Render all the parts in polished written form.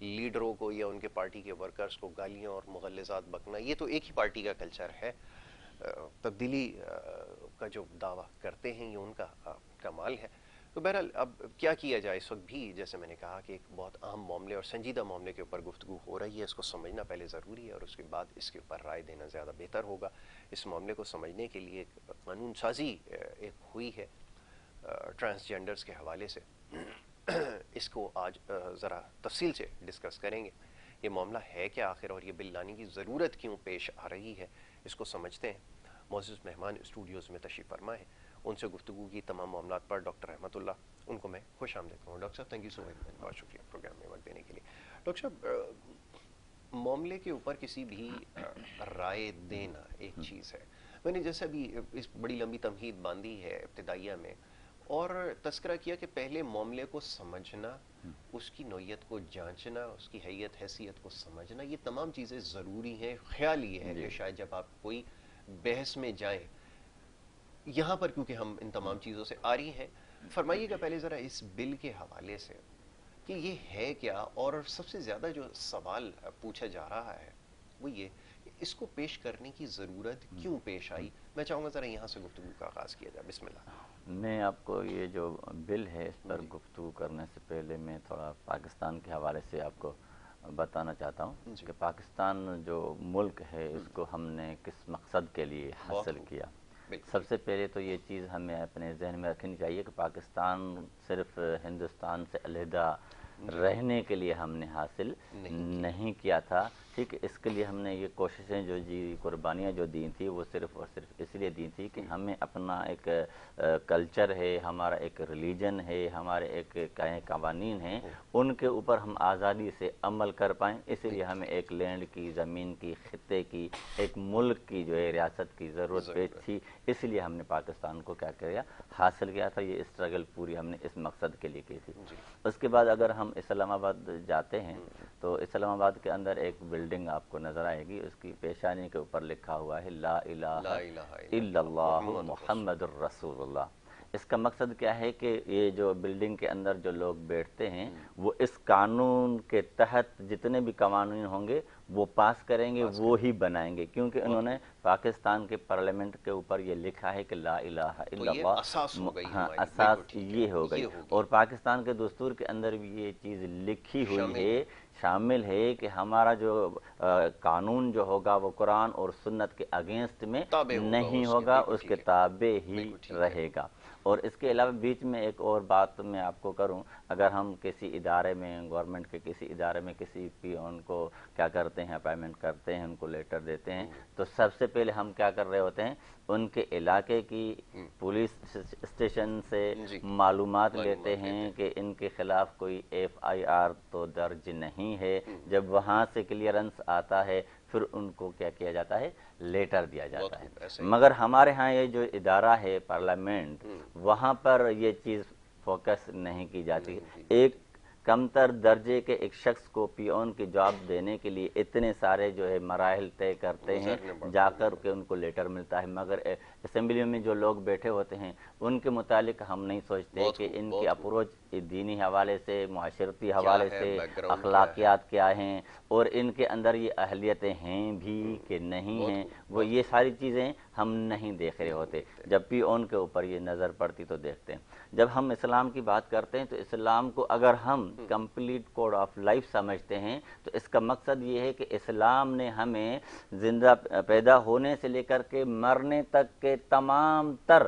لیڈروں کو یا ان کے پارٹی کے ورکرز کو گالیاں اور مغلظات بکنا، یہ تو ایک ہی پارٹی کا کلچر ہے. تبدیلی کا جو دعویٰ کرتے ہیں یہ ان کا کمال ہے. تو بہرحال اب کیا کیا جائے، اس وقت بھی جیسے میں نے کہا کہ ایک بہت اہم معاملے اور سنجیدہ معاملے کے اوپر گفتگو ہو رہی ہے. اس کو سمجھنا پہلے ضروری ہے اور اس کے بعد اس کے اوپر رائے دینا زیادہ بہتر ہوگا. اس معاملے کو سمجھنے کے لیے ایک قانون سازی ایک ہوئی ہے ٹرانسجینڈرز کے حوالے سے. اس کو آج ذرا تفصیل سے ڈسکس کریں گے. یہ معاملہ ہے کیا آخر، اور یہ بل لانے کی ضرورت کیوں پیش آ رہی ہے، اس کو سمجھتے ہیں. معزز مہمان اسٹوڈیوز میں تشریف فرما ہے، ان سے گفتگو کی تمام معاملات پر ڈاکٹر رحمت اللہ، ان کو میں خوش آمدید کہوں. ڈاکٹر صاحب تھینک یو سو مچ، بہت شکریہ پروگرام میں وقت دینے کے لیے. ڈاکٹر صاحب معاملے کے اوپر کسی بھی رائے دینا ایک چیز ہے. میں نے جیسے ابھی اس بڑی لمبی تمہید باندھی ہے ابتدائیہ میں اور تذکرہ کیا کہ پہلے معاملے کو سمجھنا، اس کی نوعیت کو جانچنا، اس کی حیثیت حیثیت کو سمجھنا، یہ تمام چیزیں ضروری ہیں. خیال یہ ہے کہ شاید جب آپ کوئی بحث میں جائیں، یہاں پر کیونکہ ہم ان تمام چیزوں سے آری ہیں، فرمائیے گا پہلے ذرا اس بل کے حوالے سے کہ یہ ہے کیا، اور سب سے زیادہ جو سوال پوچھا جا رہا ہے وہ یہ کہ اس کو پیش کرنے کی ضرورت کیوں پیش آئی. میں چاہوں گا ذرا یہاں سے گفتگو کا آغاز کیا جائے. بسم اللہ. میں آپ کو یہ جو بل ہے اس پر گفتگو کرنے سے پہلے میں تھوڑا پاکستان کے حوالے سے آپ کو بتانا چاہتا ہوں کہ پاکستان جو ملک ہے اس کو ہم نے کس مقصد کے لیے حاصل کیا. سب سے پہلے تو یہ چیز ہمیں اپنے ذہن میں رکھنی چاہیے کہ پاکستان صرف ہندوستان سے علیحدہ رہنے کے لیے ہم نے حاصل نہیں کیا تھا. ٹھیک ہے، اس کے لیے ہم نے یہ کوششیں جو قربانیاں جو دی تھیں وہ صرف اور صرف اس لیے دی تھی کہ ہمیں اپنا ایک کلچر ہے، ہمارا ایک ریلیجن ہے، ہمارے ایک قوانین ہیں، ان کے اوپر ہم آزادی سے عمل کر پائیں. اسی لیے ہمیں ایک لینڈ کی، زمین کی، خطے کی، ایک ملک کی جو ہے ریاست کی ضرورت پیش تھی. اس لیے ہم نے پاکستان کو کیا کیا، حاصل کیا تھا. یہ اسٹرگل پوری ہم نے اس مقصد کے لیے کی تھی. اس کے بعد اگر ہم اسلام آباد جاتے ہیں تو اسلام آباد کے اندر ایک بلڈنگ آپ کو نظر آئے گی، اس کی پیشانی کے اوپر لکھا ہوا ہے لا الہ الا اللہ محمد الرسول اللہ. اس کا مقصد کیا ہے کہ یہ جو بلڈنگ کے اندر جو لوگ بیٹھتے ہیں وہ اس قانون کے تحت جتنے بھی قوانین ہوں گے وہ پاس کریں گے، وہ ہی بنائیں گے، کیونکہ انہوں نے پاکستان کے پارلیمنٹ کے اوپر یہ لکھا ہے کہ لا الہ الا اللہ. ہاں، اساس یہ ہو گئی. اور پاکستان کے دستور کے اندر بھی یہ چیز لکھی ہوئی ہے، شامل ہے کہ ہمارا جو قانون جو ہوگا وہ قرآن اور سنت کے اگینسٹ میں نہیں ہوگا، اس کے تابع ہی رہے گا. اور اس کے علاوہ بیچ میں ایک اور بات میں آپ کو کروں، اگر ہم کسی ادارے میں، گورنمنٹ کے کسی ادارے میں کسی پیون کو کیا کرتے ہیں، اپائنٹمنٹ کرتے ہیں، ان کو لیٹر دیتے ہیں، تو سب سے پہلے ہم کیا کر رہے ہوتے ہیں، ان کے علاقے کی پولیس اسٹیشن سے معلومات لیتے ہیں کہ ان کے خلاف کوئی FIR تو درج نہیں ہے. جب وہاں سے کلیئرنس آتا ہے پھر ان کو کیا کیا جاتا ہے، لیٹر دیا جاتا ہے. مگر ہمارے ہاں یہ جو ادارہ ہے پارلیمنٹ، وہاں پر یہ چیز فوکس نہیں کی جاتی. ایک کم تر درجے کے ایک شخص کو پیون کی جاب دینے کے لیے اتنے سارے جو ہے مراحل طے کرتے ہیں جا کر کے ان کو لیٹر ملتا ہے. مگر اسمبلی میں جو لوگ بیٹھے ہوتے ہیں ان کے متعلق ہم نہیں سوچتے کہ ان کی اپروچ دینی حوالے سے، معاشرتی حوالے سے، اخلاقیات کیا ہیں، اور ان کے اندر یہ اہلیتیں ہیں بھی کہ نہیں ہیں. وہ یہ ساری چیزیں ہم نہیں دیکھ رہے ہوتے. جب پیون کے اوپر یہ نظر پڑتی تو دیکھتے ہیں. جب ہم اسلام کی بات کرتے ہیں تو اسلام کو اگر ہم کمپلیٹ کوڈ آف لائف سمجھتے ہیں تو اس کا مقصد یہ ہے کہ اسلام نے ہمیں زندہ پیدا ہونے سے لے کر کے مرنے تک کے تمام تر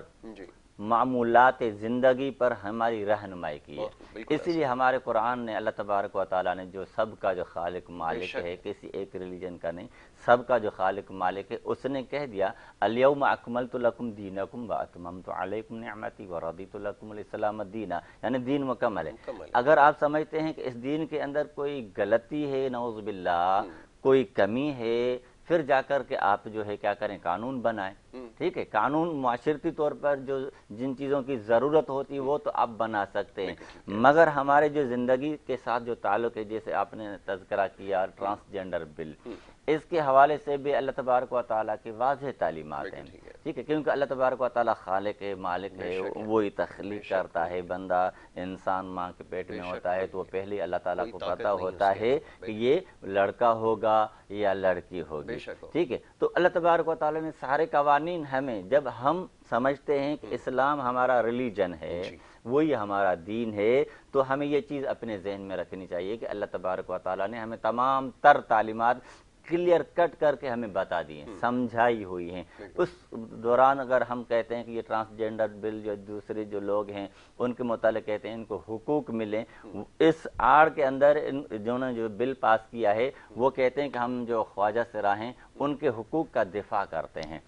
معمولات زندگی پر ہماری رہنمائی کی ہے. اسی لیے ہمارے قرآن نے، اللہ تبارک و تعالیٰ نے جو سب کا جو خالق مالک ہے، کسی ایک ریلیجن کا نہیں، سب کا جو خالق مالک ہے، اس نے کہہ دیا الیوم اکملت لکم دینکم واتممت علیکم نعمتی ورضیت لکم الاسلام دینا، یعنی دین مکمل ہے. اگر آپ سمجھتے ہیں کہ اس دین کے اندر کوئی غلطی ہے، نعوذ باللہ کوئی کمی ہے، پھر جا کر کے آپ جو ہے کیا کریں، قانون بنائیں. ٹھیک ہے، قانون معاشرتی طور پر جو جن چیزوں کی ضرورت ہوتی ہے وہ تو آپ بنا سکتے ہیں، مگر ہمارے جو زندگی کے ساتھ جو تعلق ہے، جیسے آپ نے تذکرہ کیا ٹرانسجینڈر بل، اس کے حوالے سے بھی اللہ تبارک و تعالیٰ کی واضح تعلیمات ہیں، ٹھیک ہے، کیونکہ اللہ تبارک و تعالیٰ خالق ہے، مالک ہے، وہی تخلیق کرتا ہے، بندہ انسان ماں کے پیٹ میں ہوتا ہے تو وہ پہلے اللہ تعالیٰ کو پتہ ہوتا ہے کہ یہ لڑکا ہوگا یا لڑکی ہوگی، ٹھیک ہے، تو اللہ تبارک و تعالیٰ نے سارے قوانین ہمیں، جب ہم سمجھتے ہیں کہ اسلام ہمارا ریلیجن ہے، وہی ہمارا دین ہے، تو ہمیں یہ چیز اپنے ذہن میں رکھنی چاہیے کہ اللہ تبارک و تعالیٰ نے ہمیں تمام تر تعلیمات کلیئر کٹ کر کے ہمیں بتا دی ہیں، سمجھائی ہوئی ہیں۔ اس دوران اگر ہم کہتے ہیں کہ یہ ٹرانسجینڈر بل جو دوسرے جو لوگ ہیں ان کے متعلق کہتے ہیں ان کو حقوق ملیں، اس آڑ کے اندر جنہوں نے جو بل پاس کیا ہے وہ کہتے ہیں کہ ہم جو خواجہ سرا ہیں ان کے حقوق کا دفاع کرتے ہیں،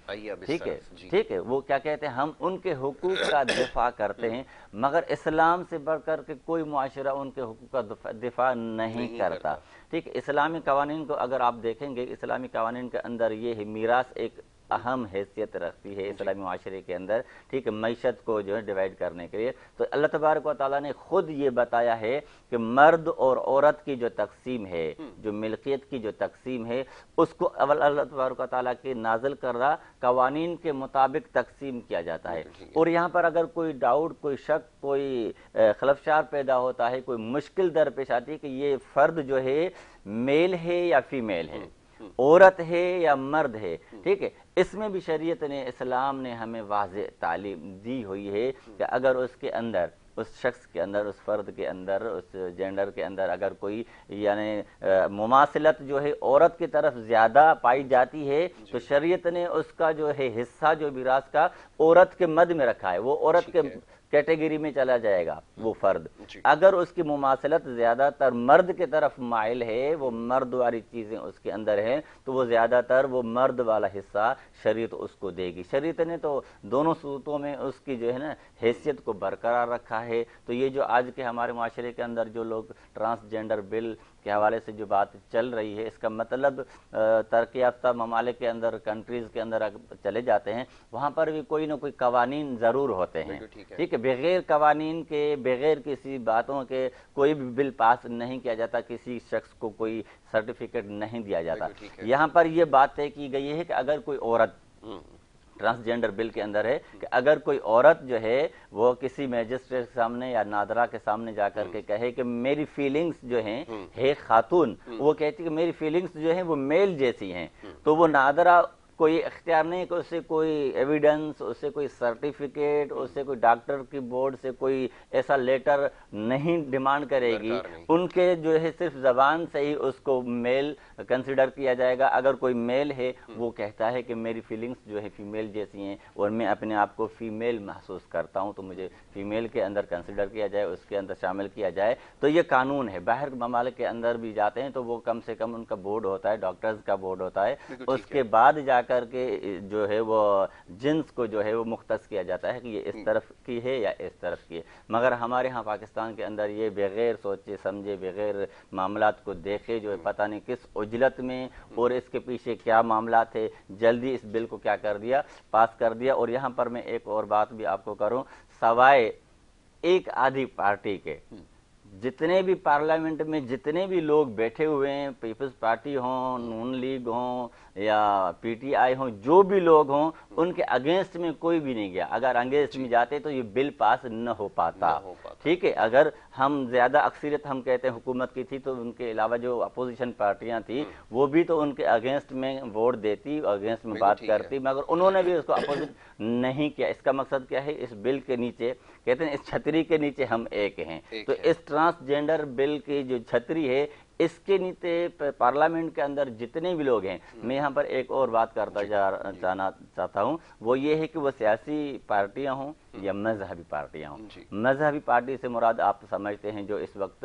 ٹھیک ہے، ٹھیک ہے، وہ کیا کہتے ہیں، ہم ان کے حقوق کا دفاع کرتے ہیں، مگر اسلام سے بڑھ کر کے کوئی معاشرہ ان کے حقوق کا دفاع نہیں کرتا، ٹھیک ہے۔ اسلامی قوانین کو اگر آپ دیکھیں گے، اسلامی قوانین کے اندر یہ ہے، میراث ایک اہم حیثیت رکھتی ہے اسلامی معاشرے کے اندر، ٹھیک ہے، معیشت کو جو ہے ڈیوائیڈ کرنے کے لیے، تو اللہ تبارک و تعالیٰ نے خود یہ بتایا ہے کہ مرد اور عورت کی جو تقسیم ہے، جو ملکیت کی جو تقسیم ہے، اس کو اول اللہ تبارک و تعالیٰ کے نازل کردہ قوانین کے مطابق تقسیم کیا جاتا ہے، اور یہاں پر اگر کوئی ڈاؤٹ، کوئی شک، کوئی خلفشار پیدا ہوتا ہے، کوئی مشکل درپیش آتی ہے کہ یہ فرد جو ہے میل ہے یا فیمیل ہے، عورت ہے یا مرد ہے، ٹھیک ہے، اس میں بھی شریعت نے، اسلام نے ہمیں واضح تعلیم دی ہوئی ہے کہ اگر اس کے اندر، اس شخص کے اندر، اس فرد کے اندر، اس جینڈر کے اندر اگر کوئی یعنی مماثلت جو ہے عورت کی طرف زیادہ پائی جاتی ہے تو شریعت نے اس کا جو ہے حصہ جو میراث کا عورت کے مد میں رکھا ہے، وہ عورت کے کیٹیگری میں چلا جائے گا وہ فرد۔ اگر اس کی مماثلت زیادہ تر مرد کی طرف مائل ہے، وہ مرد والی چیزیں اس کے اندر ہیں، تو وہ زیادہ تر وہ مرد والا حصہ شریعت اس کو دے گی۔ شریعت نے تو دونوں صورتوں میں اس کی جو ہے نا حیثیت کو برقرار رکھا ہے۔ تو یہ جو آج کے ہمارے معاشرے کے اندر جو لوگ ٹرانسجینڈر بل کے حوالے سے جو بات چل رہی ہے، اس کا مطلب ترقی یافتہ ممالک کے اندر، کنٹریز کے اندر چلے جاتے ہیں، وہاں پر بھی کوئی نہ کوئی قوانین ضرور ہوتے ہیں، ٹھیک ہے، بغیر قوانین کے، بغیر کسی باتوں کے کوئی بھی بل پاس نہیں کیا جاتا، کسی شخص کو کوئی سرٹیفکیٹ نہیں دیا جاتا۔ یہاں پر یہ بات طے کی گئی ہے کہ اگر کوئی عورت، ٹرانسجینڈر بل کے اندر ہے کہ اگر کوئی عورت جو ہے وہ کسی میجسٹریٹ کے سامنے یا نادرہ کے سامنے جا کر کے کہے کہ میری فیلنگز جو ہیں ہے خاتون، وہ کہتی کہ میری فیلنگز جو ہیں وہ میل جیسی ہیں، تو وہ نادرہ کوئی اختیار نہیں کہ اس سے کوئی ایویڈنس، اس سے کوئی سرٹیفکیٹ، اس سے کوئی ڈاکٹر کی بورڈ سے کوئی ایسا لیٹر نہیں ڈیمانڈ کرے گی، ان کے جو ہے صرف زبان سے ہی اس کو میل کنسیڈر کیا جائے گا۔ اگر کوئی میل ہے وہ کہتا ہے کہ میری فیلنگز جو ہے فیمیل جیسی ہیں اور میں اپنے آپ کو فیمیل محسوس کرتا ہوں، تو مجھے فیمیل کے اندر کنسیڈر کیا جائے، اس کے اندر شامل کیا جائے، تو یہ قانون ہے۔ باہر ممالک کے اندر بھی جاتے ہیں تو وہ کم سے کم ان کا بورڈ ہوتا ہے، ڈاکٹرز کا بورڈ ہوتا ہے، اس کے بعد جا کر کے جو ہے وہ جنس کو جو ہے وہ مختص کیا جاتا ہے کہ یہ اس طرف کی ہے یا اس طرف کی ہے۔ مگر ہمارے ہاں پاکستان کے اندر یہ بغیر سوچے سمجھے، بغیر معاملات کو دیکھے جو ہے پتہ نہیں کس عجلت میں اور اس کے پیچھے کیا معاملات ہے، جلدی اس بل کو کیا کر دیا، پاس کر دیا۔ اور یہاں پر میں ایک اور بات بھی آپ کو کروں، سوائے ایک آدھی پارٹی کے جتنے بھی پارلیمنٹ میں جتنے بھی لوگ بیٹھے ہوئے ہیں، پیپلز پارٹی ہوں، نون لیگ ہوں یا پی ٹی آئی ہوں، جو بھی لوگ ہوں، ان کے اگینسٹ میں کوئی بھی نہیں گیا۔ اگر اگینسٹ میں جاتے تو یہ بل پاس نہ ہو پاتا، ٹھیک ہے۔ اگر ہم زیادہ اکثریت ہم کہتے ہیں حکومت کی تھی تو ان کے علاوہ جو اپوزیشن پارٹیاں تھیں وہ بھی تو ان کے اگینسٹ میں ووٹ دیتی، اگینسٹ میں بات کرتی، مگر انہوں نے بھی اس کو اپوزٹ نہیں کیا۔ اس کا مقصد کیا ہے، اس بل کے نیچے کہتے ہیں اس چھتری کے نیچے ہم ایک ہیں، تو اس ٹرانسجینڈر بل کی جو چھتری ہے اس کے نیچے پارلیمنٹ کے اندر جتنے بھی لوگ ہیں، میں یہاں پر ایک اور بات کرتا جانا چاہتا ہوں، وہ یہ ہے کہ وہ سیاسی پارٹیاں ہوں یا مذہبی پارٹیاں ہوں. مذہبی پارٹی سے مراد آپ سمجھتے ہیں جو اس وقت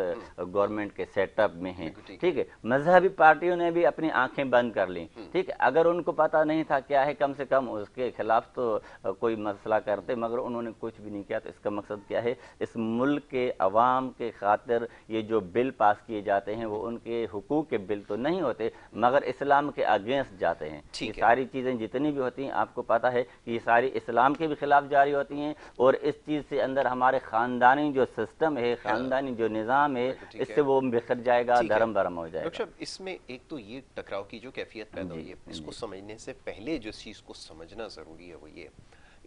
گورنمنٹ کے سیٹ اپ میں ہیں, ٹھیک ہے. مذہبی پارٹیوں نے بھی اپنی آنکھیں بند کر لیں, ٹھیک ہے. اگر ان کو پتہ نہیں تھا کیا ہے, کم سے کم اس کے خلاف تو کوئی مسئلہ کرتے, مگر انہوں نے کچھ بھی نہیں کیا. تو اس کا مقصد کیا ہے, اس ملک کے عوام کے خاطر یہ جو بل پاس کیے جاتے ہیں وہ ان کے حقوق کے بل تو نہیں ہوتے, مگر اسلام کے اگینسٹ جاتے ہیں. یہ ساری چیزیں جتنی بھی ہوتی ہیں آپ کو پتہ ہے کہ یہ ساری اسلام کے بھی خلاف جاری ہوتی ہیں, اور اس چیز سے اندر ہمارے خاندانی جو سسٹم ہے, خاندانی جو نظام ہے, اس سے وہ بکھر جائے گا, دھرم برہم ہو جائے گا. اس میں ایک تو یہ ٹکراؤ کی جو کیفیت پیدا ہوئی ہے, اس کو سمجھنے سے پہلے جو چیز کو سمجھنا ضروری ہے وہ یہ,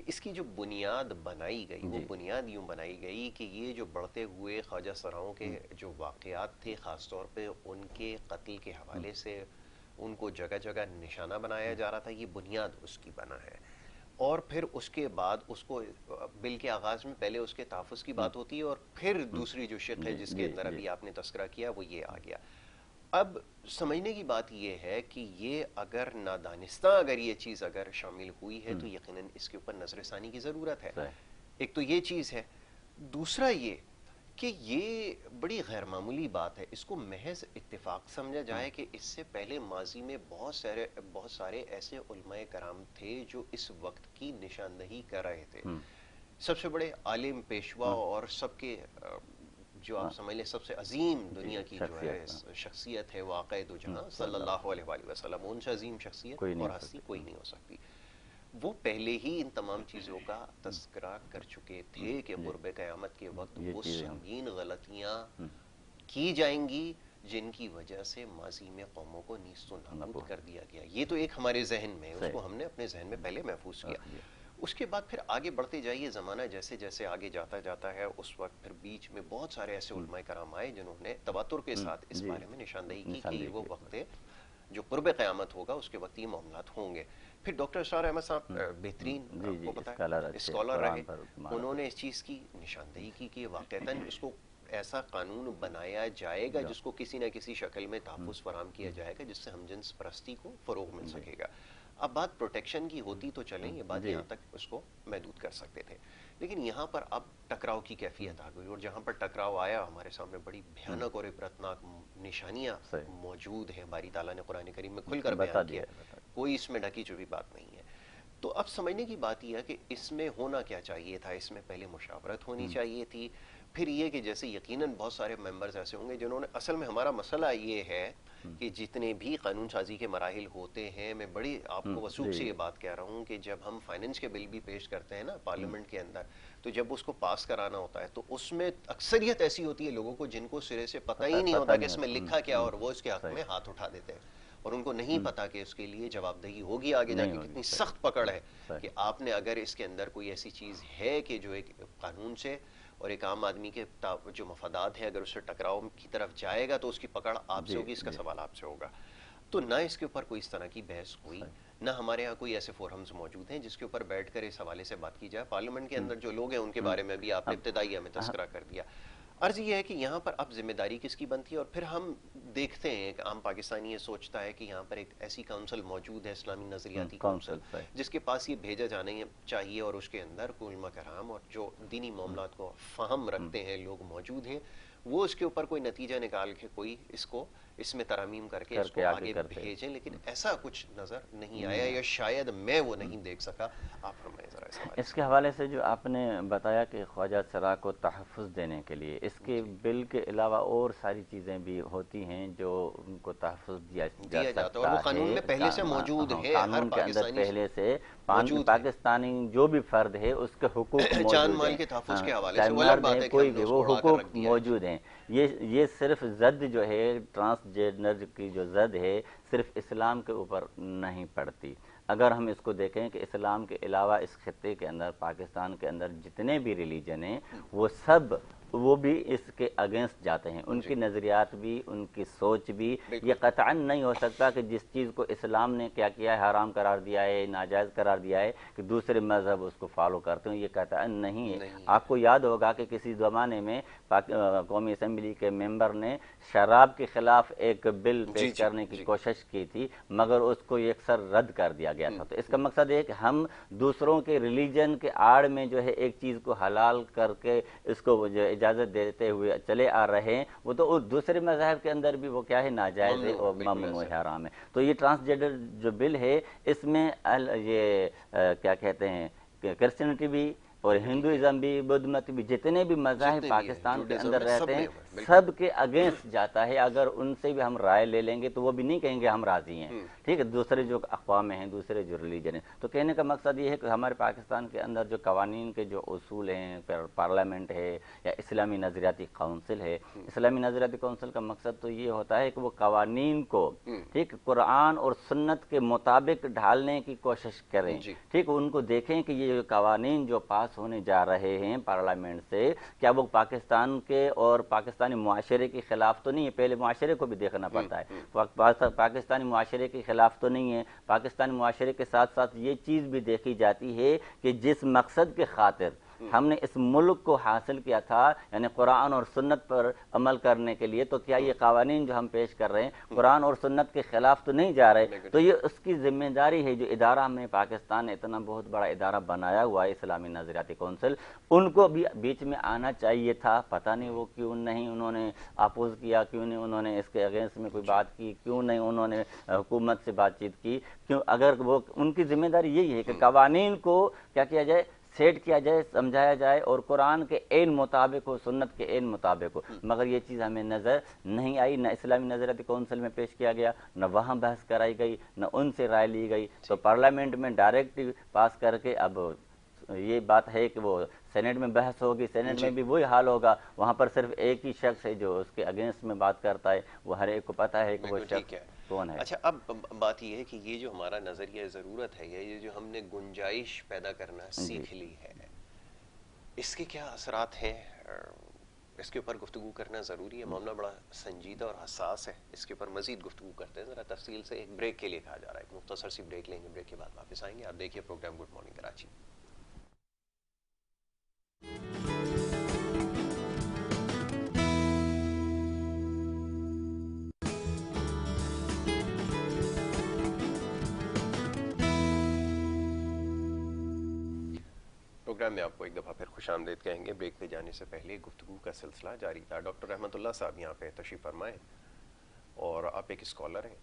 اس کی جو بنیاد بنائی گئی وہ بنیاد یوں بنائی گئی کہ یہ جو بڑھتے ہوئے خواجہ سراؤں کے جو واقعات تھے, خاص طور پہ ان کے قتل کے حوالے سے ان کو جگہ جگہ نشانہ بنایا جا رہا تھا, یہ بنیاد اس کی بنا ہے. اور پھر اس کے بعد اس کو بل کے آغاز میں پہلے اس کے تحفظ کی بات ہوتی ہے, اور پھر دوسری جو شق ہے جس کے اندر ابھی آپ نے تذکرہ کیا وہ یہ آ گیا. اب سمجھنے کی بات یہ ہے کہ یہ اگر نادانستہ اگر یہ چیز اگر شامل ہوئی ہے تو یقیناً اس کے اوپر نظر ثانی کی ضرورت ہے. ایک تو یہ چیز ہے. دوسرا یہ کہ یہ بڑی غیر معمولی بات ہے, اس کو محض اتفاق سمجھا جائے کہ اس سے پہلے ماضی میں بہت سارے ایسے علماء کرام تھے جو اس وقت کی نشاندہی کر رہے تھے. سب سے بڑے عالم, پیشوا اور سب کے جو آپ سمجھ لیں سب سے عظیم دنیا کی جو ہے شخصیت ہے واقع دو جہاں صلی اللہ علیہ وآلہ وسلم, ان سے عظیم شخصیت اور ہستی کوئی نہیں ہو سکتی. وہ پہلے ہی ان تمام چیزوں کا تذکرہ کر چکے تھے کہ قرب قیامت کے وقت وہ سنگین غلطیاں کی جائیں گی جن کی وجہ سے ماضی میں قوموں کو نیست و نابود کر دیا گیا. یہ تو ایک ہمارے ذہن میں, اس کو ہم نے اپنے ذہن میں پہلے محفوظ کیا. اس کے بعد پھر آگے بڑھتے جائیے, زمانہ جیسے جیسے آگے جاتا ہے, اس وقت پھر بیچ میں بہت سارے ایسے علماء کرام آئے جنہوں نے تواتر کے ساتھ اس بارے میں نشاندہی کی کہ یہ وہ وقت ہے جو قرب قیامت ہوگا, اس کے وقت یہ معاملات ہوں گے. پھر ڈاکٹر اسرار احمد صاحب بہترین آپ کو پتہ ہے اسکالر رہے, انہوں نے اس چیز کی نشاندہی کی کہ واقعتاً اس کو ایسا قانون بنایا جائے گا جس کو کسی نہ کسی شکل میں تحفظ فراہم کیا جائے گا, جس سے ہم جنس پرستی کو فروغ مل سکے گا. اب بات پروٹیکشن کی ہوتی تو چلیں, یہ بات یہاں تک اس کو محدود کر سکتے تھے, لیکن یہاں پر اب ٹکراؤ کی کیفیت آ گئی, اور جہاں پر ٹکراؤ آیا ہمارے سامنے بڑی بھیانک اور عبرتناک نشانیاں موجود ہیں. باری تعالیٰ نے قرآن کریم میں کھل کر بیان کیا, کوئی اس میں ڈھکی چوبی بات نہیں ہے. تو اب سمجھنے کی بات یہ ہے کہ اس میں ہونا کیا چاہیے تھا. اس میں پہلے مشاورت ہونی چاہیے تھی, پھر یہ کہ جیسے یقیناً بہت سارے ممبرز ایسے ہوں گے جنہوں نے, اصل میں ہمارا مسئلہ یہ ہے کہ جتنے بھی قانون سازی کے مراحل ہوتے ہیں, میں بڑی آپ کو وثوق سے یہ بات کہہ رہا ہوں کہ جب ہم فائننس کے بل بھی پیش کرتے ہیں نا پارلیمنٹ کے اندر, تو جب اس کو پاس کرانا ہوتا ہے تو اس میں اکثریت ایسی ہوتی ہے لوگوں کو جن کو سرے سے پتہ ہی نہیں ہوتا کہ اس میں لکھا کیا, اور وہ اس کے حق میں ہاتھ اٹھا دیتے ہیں, اور ان کو نہیں پتا کہ اس کے لیے جواب دہی ہوگی آگے جا کے. کتنی سخت پکڑ ہے کہ آپ نے اگر اس کے اندر کوئی ایسی چیز ہے کہ جو ایک قانون سے اور ایک عام آدمی کے جو مفادات ہیں اگر اس سے ٹکراؤ کی طرف جائے گا تو اس کی پکڑ آپ سے ہوگی, اس کا سوال آپ سے ہوگا. تو نہ اس کے اوپر کوئی اس طرح کی بحث ہوئی, نہ ہمارے ہاں کوئی ایسے فورمز موجود ہیں جس کے اوپر بیٹھ کر اس حوالے سے بات کی جائے. پارلیمنٹ کے اندر جو لوگ ہیں ان کے بارے میں بھی آپ نے ابتدائی ہمیں تذکرہ کر دیا. عرض یہ ہے کہ یہاں پر اب ذمہ داری کس کی بنتی ہے, اور پھر ہم دیکھتے ہیں کہ عام پاکستانی یہ سوچتا ہے کہ یہاں پر ایک ایسی کونسل موجود ہے, اسلامی نظریاتی کونسل, جس کے پاس یہ بھیجا جانا چاہیے, اور اس کے اندر علماء کرام اور جو دینی معاملات کو فہم رکھتے ہیں لوگ موجود ہیں, وہ اس کے اوپر کوئی نتیجہ نکال کے کوئی اس میں ترامیم کر کے اس کو آگے بھیجیں. لیکن ایسا کچھ نظر نہیں آیا, یا شاید میں وہ نہیں دیکھ سکا. آپ فرمائیں ذرا اس کے حوالے سے جو آپ نے بتایا کہ خواجہ سرا کو تحفظ دینے کے لیے اس کے بل کے علاوہ اور ساری چیزیں بھی ہوتی ہیں جو ان کو تحفظ دیا جاتا ہے, اور وہ قانون میں پہلے سے موجود ہے, قانون کے اندر پہلے سے پاکستانی جو بھی فرد ہے اس کے حقوق جان مال کے تحفظ کے حوالے سے کوئی بھی وہ حقوق موجود ہیں. یہ صرف زد جو ہے ٹرانسجینڈر کی جو زد ہے صرف اسلام کے اوپر نہیں پڑتی. اگر ہم اس کو دیکھیں کہ اسلام کے علاوہ اس خطے کے اندر پاکستان کے اندر جتنے بھی ریلیجن ہیں وہ سب وہ بھی اس کے اگینسٹ جاتے ہیں. ان کی نظریات بھی، ان کی سوچ بھی. یہ قطعاً نہیں ہو سکتا کہ جس چیز کو اسلام نے کیا کیا ہے، حرام قرار دیا ہے، ناجائز قرار دیا ہے، کہ دوسرے مذہب اس کو فالو کرتے ہیں. یہ قطعاً نہیں ہے. آپ کو یاد ہوگا کہ کسی زمانے میں قومی اسمبلی کے ممبر نے شراب کے خلاف ایک بل پیش کرنے کی کوشش کی تھی، مگر اس کو یکسر رد کر دیا گیا تھا. تو اس کا مقصد ہے کہ ہم دوسروں کے ریلیجن کے آڑ میں جو ہے ایک چیز کو حلال کر کے اس کو جو اجازت دیتے ہوئے چلے آ رہے ہیں، وہ تو دوسرے مذاہب کے اندر بھی وہ کیا ہے، ناجائز ہے اور ممنوع ہے، حرام ہے. تو یہ ٹرانسجینڈر جو بل ہے، اس میں یہ کیا کہتے ہیں، کرسچینٹی بھی اور ہندوازم بھی، بدھ مت بھی، جتنے بھی مذاہب پاکستان کے اندر رہتے ہیں، سب کے اگینسٹ جاتا ہے. اگر ان سے بھی ہم رائے لے لیں گے تو وہ بھی نہیں کہیں گے ہم راضی ہیں. ٹھیک ہے، دوسرے جو اقوام ہیں، دوسرے جو ریلیجن ہیں. تو کہنے کا مقصد یہ ہے کہ ہمارے پاکستان کے اندر جو قوانین کے جو اصول ہیں، پارلیمنٹ ہے یا اسلامی نظریاتی کونسل ہے، اسلامی نظریاتی کونسل کا مقصد تو یہ ہوتا ہے کہ وہ قوانین کو ٹھیک قرآن اور سنت کے مطابق ڈھالنے کی کوشش کریں. ٹھیک، ان کو دیکھیں کہ یہ قوانین جو پاس ہونے جا رہے ہیں پارلیمنٹ سے، کیا وہ پاکستان کے اور پاکستانی معاشرے کے خلاف تو نہیں ہے. پہلے معاشرے کو بھی دیکھنا پڑتا ہے. پاکستانی معاشرے کے خلاف تو نہیں ہے. پاکستانی معاشرے کے ساتھ ساتھ یہ چیز بھی دیکھی جاتی ہے کہ جس مقصد کے خاطر ہم نے اس ملک کو حاصل کیا تھا، یعنی قرآن اور سنت پر عمل کرنے کے لیے، تو کیا یہ قوانین جو ہم پیش کر رہے ہیں قرآن اور سنت کے خلاف تو نہیں جا رہے. تو یہ اس کی ذمہ داری ہے. جو ادارہ ہم نے پاکستان نے اتنا بہت بڑا ادارہ بنایا ہوا ہے، اسلامی نظریاتی کونسل، ان کو بھی بیچ میں آنا چاہیے تھا. پتہ نہیں وہ کیوں نہیں انہوں نے اپوز کیا، کیوں نہیں انہوں نے اس کے اگینسٹ میں کوئی بات کی، کیوں نہیں انہوں نے حکومت سے بات چیت کی. کیوں؟ اگر وہ ان کی ذمہ داری یہی ہے کہ قوانین کو کیا کیا جائے، سیٹ کیا جائے، سمجھایا جائے اور قرآن کے عین مطابق ہو، سنت کے عین مطابق ہو. مگر یہ چیز ہمیں نظر نہیں آئی. نہ اسلامی نظریاتی کونسل میں پیش کیا گیا، نہ وہاں بحث کرائی گئی، نہ ان سے رائے لی گئی. تو پارلیمنٹ میں ڈائریکٹ پاس کر کے اب یہ بات ہے کہ وہ سینٹ میں بحث ہوگی. سینٹ میں بھی وہی حال ہوگا. وہاں پر صرف ایک ہی شخص ہے جو اس کے اگینسٹ میں بات کرتا ہے. وہ ہر ایک کو پتا ہے کہ وہ شخص کون ہے. اچھا، اب بات یہ ہے کہ یہ جو ہمارا نظریہ ضرورت ہے، یہ جو ہم نے گنجائش پیدا کرنا سیکھ لی ہے، اس کے کیا اثرات ہیں؟ اس کے اوپر گفتگو کرنا ضروری ہے. معاملہ بڑا سنجیدہ اور حساس ہے. اس کے اوپر مزید گفتگو کرتے ہیں ذرا تفصیل سے. ایک بریک کے لیے کہا جا رہا ہے، ایک مختصر سی بریک لیں گے. بریک کے بعد واپس آئیں گے. آپ دیکھیے program good morning Karachi. Program میں آپ کو ایک دفعہ پھر خوش آمدید کہیں گے. بریک پہ جانے سے پہلے گفتگو کا سلسلہ جاری تھا. ڈاکٹر رحمت اللہ صاحب یہاں پہ تشریف فرمائے اور آپ ایک اسکالر ہیں.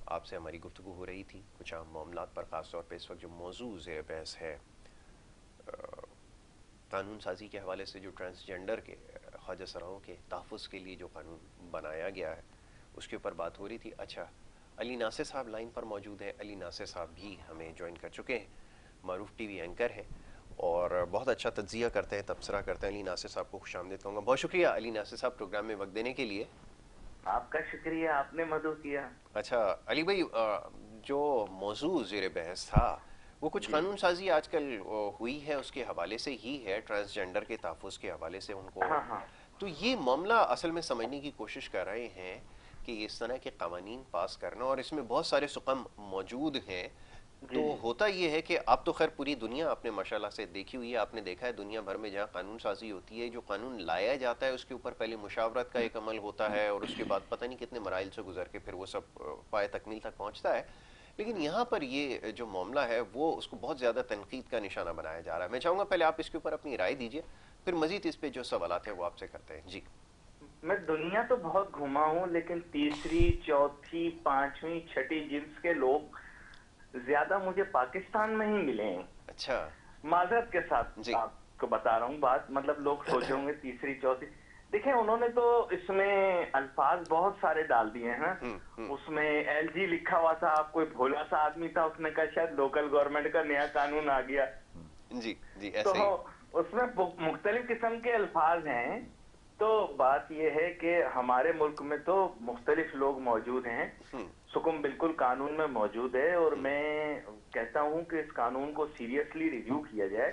آپ سے ہماری گفتگو ہو رہی تھی کچھ عام معاملات پر، خاص طور پہ اس وقت جو موضوع زیر بحث ہے قانون سازی کے حوالے سے، جو ٹرانسجینڈر کے خواجہ سراؤں کے تحفظ کے لیے جو قانون بنایا گیا ہے، اس کے اوپر بات ہو رہی تھی. اچھا، علی ناصر صاحب لائن پر موجود ہیں. علی ناصر صاحب بھی ہمیں جوائن کر چکے ہیں. معروف ٹی وی اینکر ہیں اور بہت اچھا تجزیہ کرتے ہیں، تبصرہ کرتے ہیں. علی ناصر صاحب کو خوش آمدید کہوں گا. بہت شکریہ علی ناصر صاحب پروگرام میں وقت دینے کے لیے. آپ کا شکریہ، آپ نے مدعو کیا. اچھا علی بھائی، جو موضوع زیر بحث تھا وہ کچھ قانون سازی آج کل ہوئی ہے، اس کے حوالے سے ہی ہے، ٹرانسجینڈر کے تحفظ کے حوالے سے ان کو. تو یہ معاملہ اصل میں سمجھنے کی کوشش کر رہے ہیں کہ اس طرح کے قوانین پاس کرنا، اور اس میں بہت سارے سقم موجود ہیں. تو ہوتا یہ ہے کہ آپ تو خیر پوری دنیا آپ نے ماشاءاللہ سے دیکھی ہوئی ہے. آپ نے دیکھا ہے دنیا بھر میں جہاں قانون سازی ہوتی ہے، جو قانون لایا جاتا ہے اس کے اوپر پہلے مشاورت کا ایک عمل ہوتا ہے اور اس کے بعد پتہ نہیں کتنے مراحل سے گزر کے پھر وہ سب پائے تکمیل تک پہنچتا ہے. لیکن یہاں پر یہ جو معاملہ ہے وہ اس کو بہت زیادہ تنقید کا نشانہ بنایا جا رہا ہے. میں چاہوں گا پہلے آپ اس کے اوپر اپنی رائے دیجئے، پھر مزید اس پہ جو سوالات ہیں وہ آپ سے کرتے ہیں. جی. میں دنیا تو بہت گھوما ہوں، لیکن تیسری، چوتھی، پانچویں، چھٹی جنس کے لوگ زیادہ مجھے پاکستان میں ہی ملے ہیں. اچھا، معذرت کے ساتھ آپ کو بتا رہا ہوں بات، مطلب لوگ سوچے ہوں گے تیسری چوتھی. دیکھیں انہوں نے تو اس میں الفاظ بہت سارے ڈال دیے ہیں. اس میں ایل جی لکھا ہوا تھا. آپ کوئی بھولا سا آدمی تھا، اس نے کہا شاید لوکل گورنمنٹ کا نیا قانون آ گیا. جی جی، تو اس میں مختلف قسم کے الفاظ ہیں. تو بات یہ ہے کہ ہمارے ملک میں تو مختلف لوگ موجود ہیں، سکم بالکل قانون میں موجود ہے، اور میں کہتا ہوں کہ اس قانون کو سیریسلی ریویو کیا جائے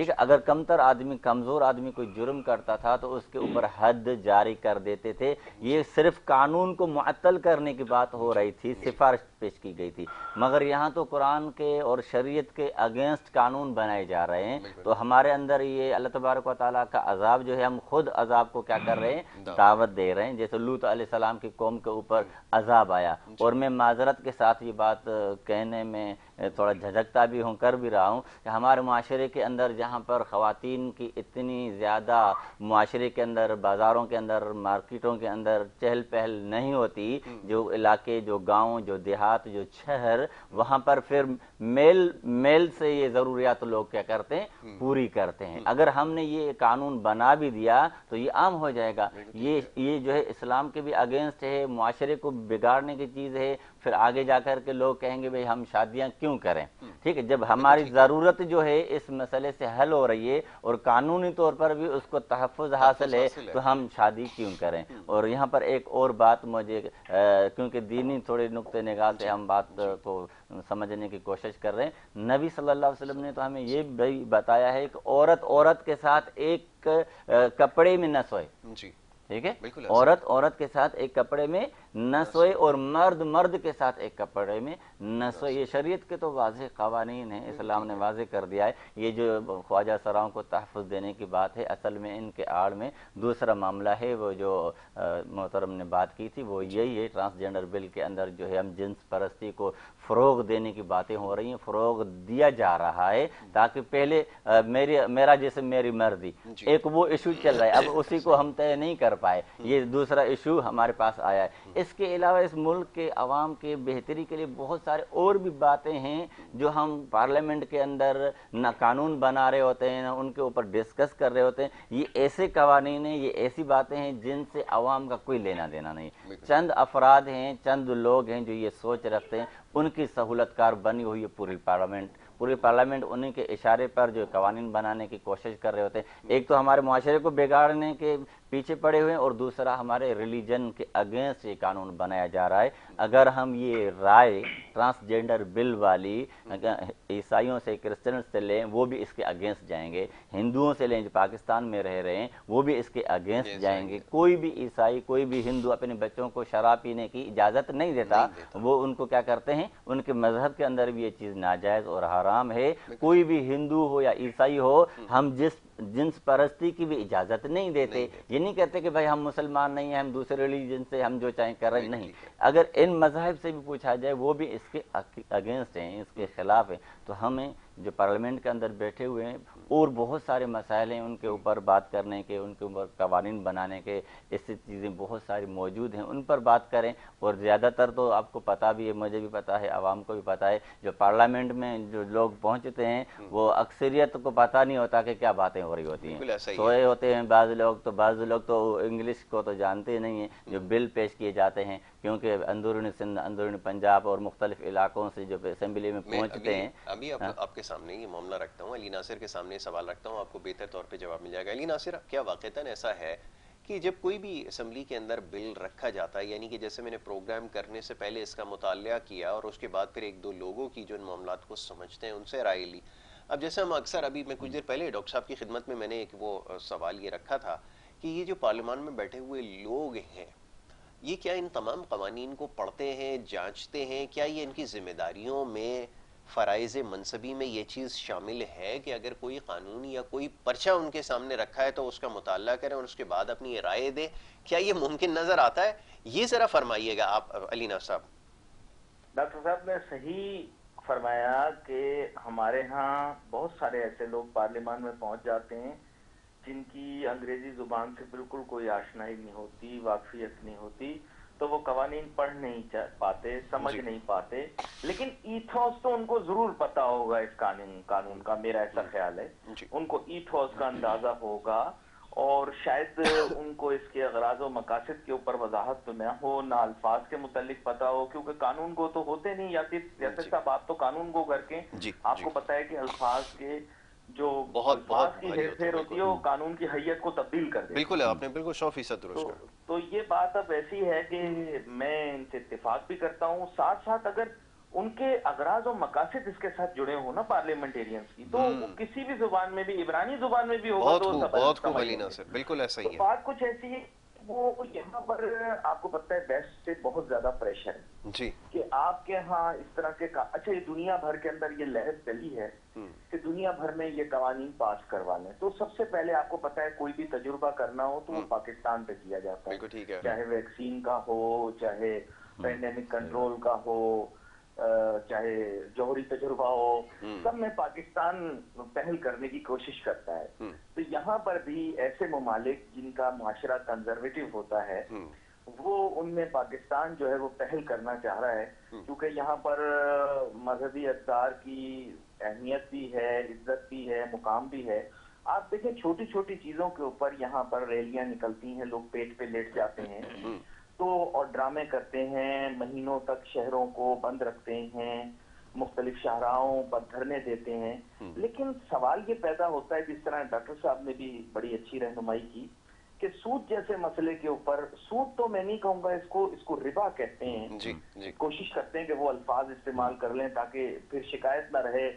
ٹھیک ہے. اگر کمتر آدمی, کمزور آدمی کوئی جرم کرتا تھا تو اس کے اوپر حد جاری کر دیتے تھے. یہ صرف قانون کو معطل کرنے کی بات ہو رہی تھی, سفارش پیش کی گئی تھی, مگر یہاں تو قرآن کے اور شریعت کے اگینسٹ قانون بنائے جا رہے ہیں. تو ہمارے اندر یہ اللہ تبارک و تعالیٰ کا عذاب جو ہے, ہم خود عذاب کو کیا کر رہے ہیں, دعوت دے رہے ہیں. جیسے لوط علیہ السلام کی قوم کے اوپر عذاب آیا, اور میں معذرت کے ساتھ یہ بات کہنے میں تھوڑا جھجکتا بھی ہوں, کر بھی رہا ہوں, کہ ہمارے معاشرے کے اندر جہاں پر خواتین کی اتنی زیادہ معاشرے کے اندر, بازاروں کے اندر, مارکیٹوں کے اندر چہل پہل نہیں ہوتی, جو علاقے, جو گاؤں, جو دیہات, جو شہر, وہاں پر پھر میل سے یہ ضروریات لوگ کیا کرتے ہیں, پوری کرتے ہیں. اگر ہم نے یہ قانون بنا بھی دیا تو یہ عام ہو جائے گا. یہ جو ہے اسلام کے بھی اگینسٹ ہے, معاشرے کو بگاڑنے کی چیز ہے. پھر آگے جا کر کے لوگ کہیں گے بھئی ہم شادیاں کیوں کریں. ٹھیک ہے, جب ہماری ضرورت جو ہے اس مسئلے سے حل ہو رہی ہے اور قانونی طور پر بھی اس کو تحفظ حاصل ہے, تو ہم شادی کیوں کریں. اور یہاں پر ایک اور بات مجھے, کیونکہ دینی تھوڑے نقطہ نگاہ سے ہم بات کو سمجھنے کی کوشش کر رہے ہیں, نبی صلی اللہ علیہ وسلم نے تو ہمیں یہ بھی بتایا ہے کہ عورت کے ساتھ ایک کپڑے میں نہ سوئے. ٹھیک ہے, عورت کے ساتھ ایک کپڑے میں نہ سوئے, اور مرد کے ساتھ ایک کپڑے میں نہ سوئے. یہ شریعت کے تو واضح قوانین ہیں, اسلام نے واضح کر دیا ہے. یہ جو خواجہ سراؤں کو تحفظ دینے کی بات ہے, اصل میں ان کے آڑ میں دوسرا معاملہ ہے. وہ جو محترم نے بات کی تھی وہ یہی ہے, ٹرانسجینڈر بل کے اندر جو ہے ہم جنس پرستی کو فروغ دینے کی باتیں ہو رہی ہیں, فروغ دیا جا رہا ہے, تاکہ پہلے میرا جیسے میری مرضی, ایک وہ ایشو چل رہا ہے, اب اسی کو ہم طے نہیں کر پائے, یہ دوسرا ایشو ہمارے پاس آیا ہے. اس کے علاوہ اس ملک کے عوام کے بہتری کے لیے بہت سارے اور بھی باتیں ہیں جو ہم پارلیمنٹ کے اندر نہ قانون بنا رہے ہوتے ہیں, نہ ان کے اوپر ڈسکس کر رہے ہوتے ہیں. یہ ایسے قوانین ہیں, یہ ایسی باتیں ہیں جن سے عوام کا کوئی لینا دینا نہیں. چند افراد ہیں, چند لوگ ہیں جو یہ سوچ رکھتے ہیں, ان کی سہولت کار بنی ہوئی ہے پوری پارلیمنٹ انہیں کے اشارے پر جو قوانین بنانے کی کوشش کر رہے ہوتے ہیں. ایک تو ہمارے معاشرے کو بگاڑنے کے پیچھے پڑے ہوئے ہیں, اور دوسرا ہمارے ریلیجن کے اگینسٹ یہ قانون بنایا جا رہا ہے. اگر ہم یہ رائے ٹرانسجینڈر بل والی عیسائیوں سے, کرسچنز سے لیں, وہ بھی اس کے اگینسٹ جائیں گے. ہندوؤں سے لیں جو پاکستان میں رہ رہے ہیں, وہ بھی اس کے اگینسٹ جائیں گے. کوئی بھی عیسائی, کوئی بھی ہندو اپنے بچوں کو شراب پینے کی اجازت نہیں دیتا. وہ ان کو کیا کرتے ہیں, ان کے مذہب کے اندر بھی یہ چیز ناجائز اور حرام ہے. کوئی بھی ہندو ہو یا عیسائی ہو, ہم جنس پرستی کی بھی اجازت نہیں دیتے. یہ نہیں کہتے کہ بھائی ہم مسلمان نہیں ہیں, ہم دوسرے ریلیجن سے ہم جو چاہیں کر رہے ہیں, نہیں. اگر ان مذاہب سے بھی پوچھا جائے, وہ بھی اس کے اگینسٹ ہیں, اس کے خلاف ہیں. تو ہمیں جو پارلیمنٹ کے اندر بیٹھے ہوئے ہیں, اور بہت سارے مسائل ہیں ان کے اوپر بات کرنے کے, ان کے اوپر قوانین بنانے کے, ایسی چیزیں بہت ساری موجود ہیں, ان پر بات کریں. اور زیادہ تر تو آپ کو پتہ بھی ہے, مجھے بھی پتہ ہے, عوام کو بھی پتہ ہے, جو پارلیمنٹ میں جو لوگ پہنچتے ہیں وہ اکثریت کو پتہ نہیں ہوتا کہ کیا باتیں ہو رہی ہوتی ہیں. سوئے ہوتے ہیں بعض لوگ تو انگلش کو تو جانتے نہیں ہیں. جو بل پیش کیے جاتے ہیں, کیونکہ اندرونی سندھ, اندرونی پنجاب اور مختلف علاقوں سے جو اسمبلی میں پہنچتے ہیں. ابھی آپ کے سامنے یہ معاملہ رکھتا ہوں, علی ناصر کے سامنے سوال رکھتا ہوں, آپ کو بہتر طور پہ جواب مل جائے گا. علی ناصر, کیا واقعتاً ایسا ہے کہ جب کوئی بھی اسمبلی کے اندر بل رکھا جاتا ہے, یعنی کہ جیسے میں نے پروگرام کرنے سے پہلے اس کا مطالعہ کیا, اور اس کے بعد پھر ایک دو لوگوں کی جو ان معاملات کو سمجھتے ہیں ان سے رائے لی. اب جیسے ہم اکثر, ابھی میں کچھ دیر پہلے ڈاکٹر صاحب کی خدمت میں نے ایک وہ سوال یہ رکھا تھا کہ یہ جو پارلیمان میں بیٹھے ہوئے لوگ ہیں, یہ کیا ان تمام قوانین کو پڑھتے ہیں, جانچتے ہیں؟ کیا یہ ان کی ذمہ داریوں میں, فرائض منصبی میں یہ چیز شامل ہے کہ اگر کوئی قانون یا کوئی پرچہ ان کے سامنے رکھا ہے تو اس کا مطالعہ کریں اور اس کے بعد اپنی رائے دیں؟ کیا یہ ممکن نظر آتا ہے؟ یہ ذرا فرمائیے گا آپ علی ناصر صاحب. ڈاکٹر صاحب نے صحیح فرمایا کہ ہمارے ہاں بہت سارے ایسے لوگ پارلیمان میں پہنچ جاتے ہیں جن کی انگریزی زبان سے بالکل کوئی آشنائی نہیں ہوتی, واقفیت نہیں ہوتی, تو وہ قوانین پڑھ نہیں پاتے, سمجھ نہیں پاتے. لیکن ایتھوس تو ان کو ضرور پتا ہوگا اس قانون کا, میرا ایسا خیال ہے. ان کو ایتھوس کا اندازہ ہوگا, اور شاید ان کو اس کے اغراض و مقاصد کے اوپر وضاحت تو نہ ہو, نہ الفاظ کے متعلق پتا ہو, کیونکہ قانون کو تو ہوتے نہیں. یا جیسے صاحب آپ تو قانون کو کر کے, آپ کو پتا ہے کہ الفاظ کے جو الفاظ کی ہیر پھیر ہوتی ہے وہ قانون کی حیت کو تبدیل کر دیتی ہے. بالکل, آپ نے بالکل 100% درست کہا. تو یہ بات اب ایسی ہے کہ میں ان سے اتفاق بھی کرتا ہوں. ساتھ ساتھ اگر ان کے اغراض و مقاصد اس کے ساتھ جڑے ہوں نا پارلیمنٹیرینز کی، تو وہ کسی بھی زبان میں بھی، عبرانی زبان میں بھی ہوگا تو بہت خوب علی ناصر، بالکل ایسا ہی ہے. بات کچھ ایسی ہے، وہ یہاں پر آپ کو پتہ ہے ویسٹ سے بہت زیادہ پریشر ہے جی کہ آپ کے ہاں اس طرح کے اچھا یہ دنیا بھر کے اندر یہ لہر چلی ہے کہ دنیا بھر میں یہ قوانین پاس کروا لیں. تو سب سے پہلے آپ کو پتہ ہے کوئی بھی تجربہ کرنا ہو تو وہ پاکستان پہ کیا جاتا ہے، چاہے ویکسین کا ہو، چاہے پینڈیمک کنٹرول کا ہو، چاہے جوہری تجربہ ہو، سب میں پاکستان پہل کرنے کی کوشش کرتا ہے. تو یہاں پر بھی ایسے ممالک جن کا معاشرہ کنزرویٹو ہوتا ہے وہ ان میں پاکستان جو ہے وہ پہل کرنا چاہ رہا ہے، کیونکہ یہاں پر مذہبی اقدار کی اہمیت بھی ہے، عزت بھی ہے، مقام بھی ہے. آپ دیکھیں چھوٹی چھوٹی چیزوں کے اوپر یہاں پر ریلیاں نکلتی ہیں، لوگ پیٹ پہ لیٹ جاتے ہیں تو اور ڈرامے کرتے ہیں، مہینوں تک شہروں کو بند رکھتے ہیں، مختلف شاہراہوں پر دھرنے دیتے ہیں. لیکن سوال یہ پیدا ہوتا ہے، جس طرح ڈاکٹر صاحب نے بھی بڑی اچھی رہنمائی کی کہ سود جیسے مسئلے کے اوپر، سود تو میں نہیں کہوں گا، اس کو ربا کہتے ہیں، کوشش کرتے ہیں کہ وہ الفاظ استعمال کر لیں تاکہ پھر شکایت نہ رہے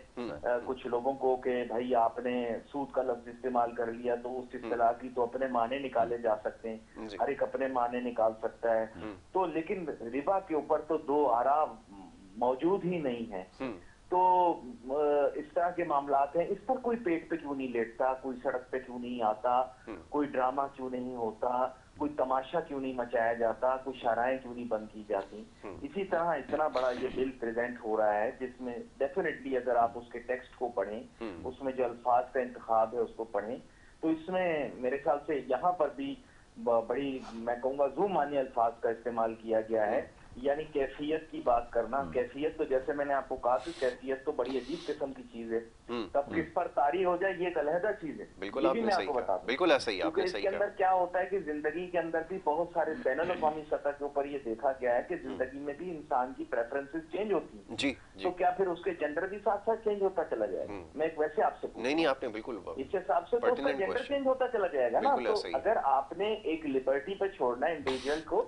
کچھ لوگوں کو کہ بھائی آپ نے سود کا لفظ استعمال کر لیا. تو اس اصطلاح کی تو اپنے معنی نکالے جا سکتے ہیں، ہر ایک اپنے معنی نکال سکتا ہے. تو لیکن ربا کے اوپر تو دو آرا موجود ہی نہیں ہے. تو اس طرح کے معاملات ہیں، اس پر کوئی پیٹ پہ کیوں نہیں لیٹتا، کوئی سڑک پہ کیوں نہیں آتا، کوئی ڈرامہ کیوں نہیں ہوتا، کوئی تماشا کیوں نہیں مچایا جاتا، کوئی شاہراہیں کیوں نہیں بند کی جاتی. اسی طرح اتنا بڑا یہ بل پریزنٹ ہو رہا ہے جس میں ڈیفینیٹلی اگر آپ اس کے ٹیکسٹ کو پڑھیں، اس میں جو الفاظ کا انتخاب ہے اس کو پڑھیں، تو اس میں میرے خیال سے یہاں پر بھی بڑی میں کہوں گا ذو معنی الفاظ کا استعمال کیا گیا ہے. یعنی کیفیت کی بات کرنا، کیفیت تو جیسے میں نے آپ کو کہا کہ کیفیت تو بڑی عجیب قسم کی چیز ہے، تب کس پر طاری ہو جائے یہ ایک علیحدہ چیز ہے. بالکل آپ نے صحیح کہا، بالکل ایسا ہی آپ نے صحیح کہا. اس کے اندر کیا ہوتا ہے کہ زندگی کے اندر بھی بہت سارے بین الاقوامی سطح کے اوپر یہ دیکھا گیا ہے کہ زندگی میں بھی انسان کی پریفرنسز چینج ہوتی ہیں. جی تو کیا پھر اس کے جینڈر بھی ساتھ ساتھ چینج ہوتا چلا جائے گا؟ میں ایک ویسے آپ سے نہیں آپ نے بالکل اس حساب سے تو اس کا جینڈر چینج ہوتا چلا جائے گا نا. تو اگر آپ نے ایک لبرٹی پہ چھوڑنا ہے انڈیویجول کو